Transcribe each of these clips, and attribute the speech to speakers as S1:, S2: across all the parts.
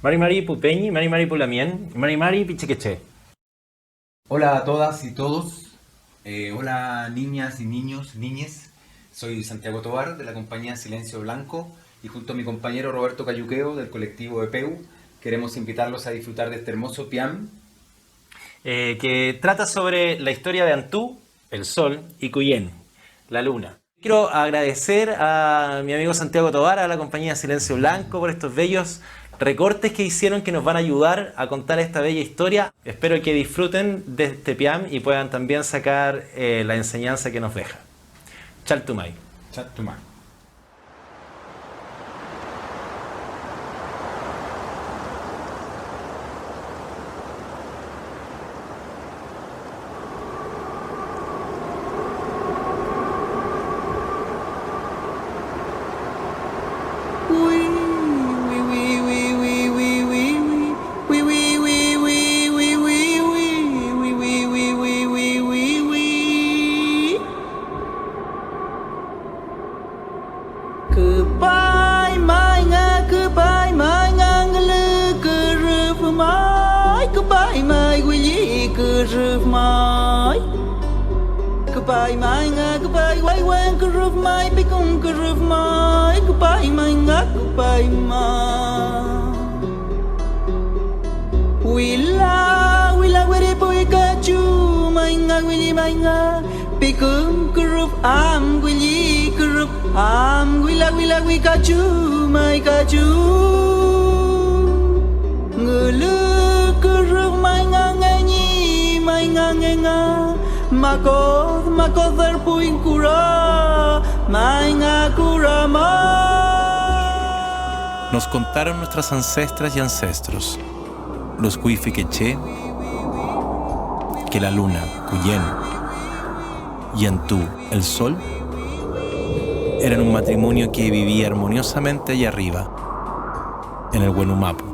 S1: Mari Mari Pupeñi, Mari Mari Pulamien, Mari Mari Pichiqueche.
S2: Hola a todas y todos. Hola niñas y niños, niñes. Soy Santiago Tovar de la compañía Silencio Blanco y junto a mi compañero Roberto Cayuqueo del colectivo EPEU queremos invitarlos a disfrutar de este hermoso piam.
S1: Que trata sobre la historia de Antú, el sol, y Cuyén, la luna. Quiero agradecer a mi amigo Santiago Tovar, a la compañía Silencio Blanco, por estos bellos recortes que hicieron que nos van a ayudar a contar esta bella historia. Espero que disfruten de este piam y puedan también sacar la enseñanza que nos deja. Chaltumay.
S2: Chat to man.
S3: Goodbye, my goodbye, why when curve my become curve my goodbye, my goodbye, my Willa, where boy got you, my willy, my become curve, I'm willy, curve, I'm willa, we got you, my got you. Ngulu curve, my ngani, my nganga. Makothar puinkura, mainga kurama.
S4: Nos contaron nuestras ancestras y ancestros, los Huifiqueché, que la luna, Cuyén, y Antú, el sol, eran un matrimonio que vivía armoniosamente allá arriba, en el Huenumapu.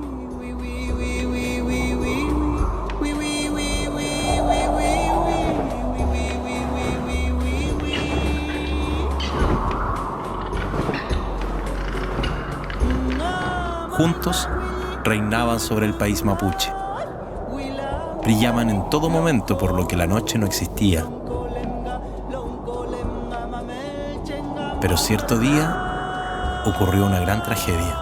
S4: Juntos reinaban sobre el país mapuche. Brillaban en todo momento, por lo que la noche no existía. Pero cierto día ocurrió una gran tragedia.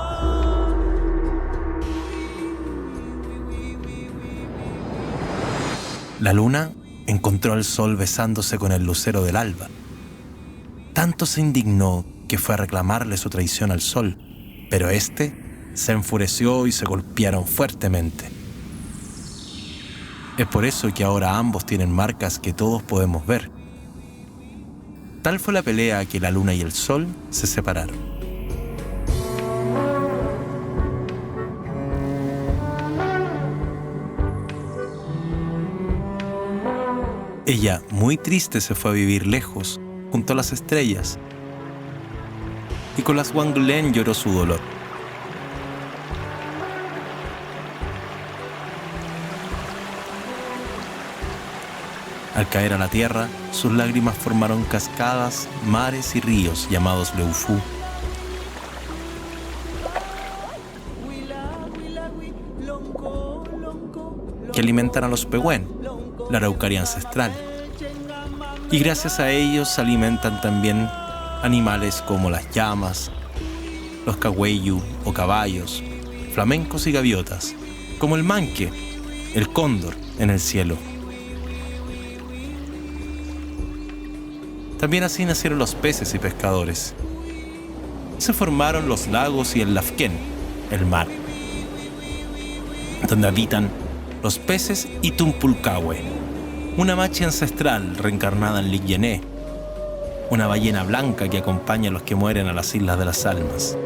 S4: La luna encontró al sol besándose con el lucero del alba. Tanto se indignó que fue a reclamarle su traición al sol, pero éste se enfureció y se golpearon fuertemente. Es por eso que ahora ambos tienen marcas que todos podemos ver. Tal fue la pelea que la luna y el sol se separaron. Ella, muy triste, se fue a vivir lejos, junto a las estrellas, y con las Wangulen lloró su dolor. Al caer a la tierra, sus lágrimas formaron cascadas, mares y ríos llamados Leufú. Que alimentan a los Pehuen, la araucaria ancestral. Y gracias a ellos se alimentan también animales como las llamas, los cahueyu o caballos, flamencos y gaviotas, como el manque, el cóndor en el cielo. También así nacieron los peces y pescadores. Se formaron los lagos y el lafquén, el mar, donde habitan los peces y Tumpulcahue, una machi ancestral reencarnada en Ligyené, una ballena blanca que acompaña a los que mueren a las Islas de las Almas.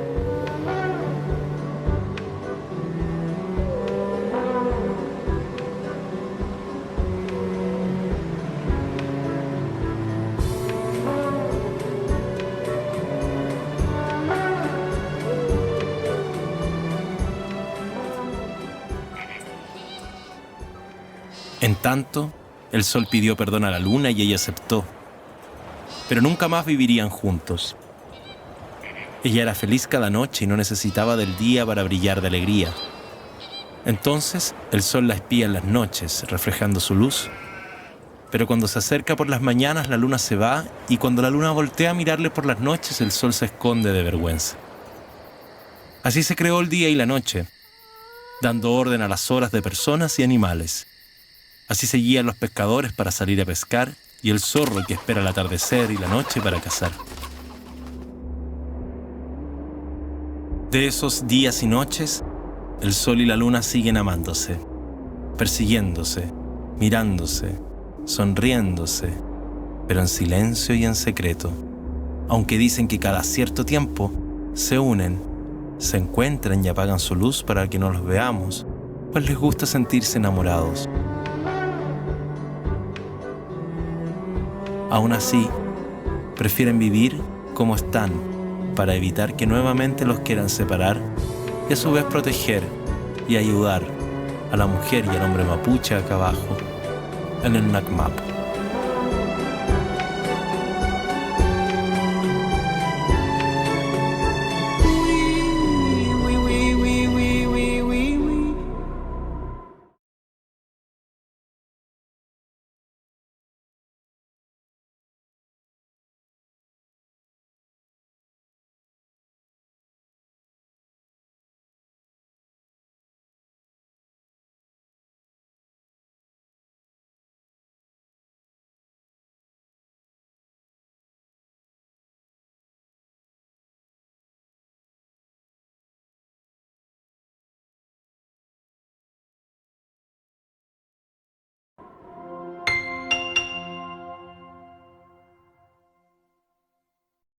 S4: En tanto, el sol pidió perdón a la luna y ella aceptó. Pero nunca más vivirían juntos. Ella era feliz cada noche y no necesitaba del día para brillar de alegría. Entonces el sol la espía en las noches, reflejando su luz. Pero cuando se acerca por las mañanas, la luna se va, y cuando la luna voltea a mirarle por las noches, el sol se esconde de vergüenza. Así se creó el día y la noche, dando orden a las horas de personas y animales. Así se guían los pescadores para salir a pescar, y el zorro que espera el atardecer y la noche para cazar. De esos días y noches, el sol y la luna siguen amándose, persiguiéndose, mirándose, sonriéndose, pero en silencio y en secreto. Aunque dicen que cada cierto tiempo se unen, se encuentran y apagan su luz para que no los veamos, pues les gusta sentirse enamorados. Aún así, prefieren vivir como están para evitar que nuevamente los quieran separar y a su vez proteger y ayudar a la mujer y al hombre mapuche acá abajo en el Nacmapu.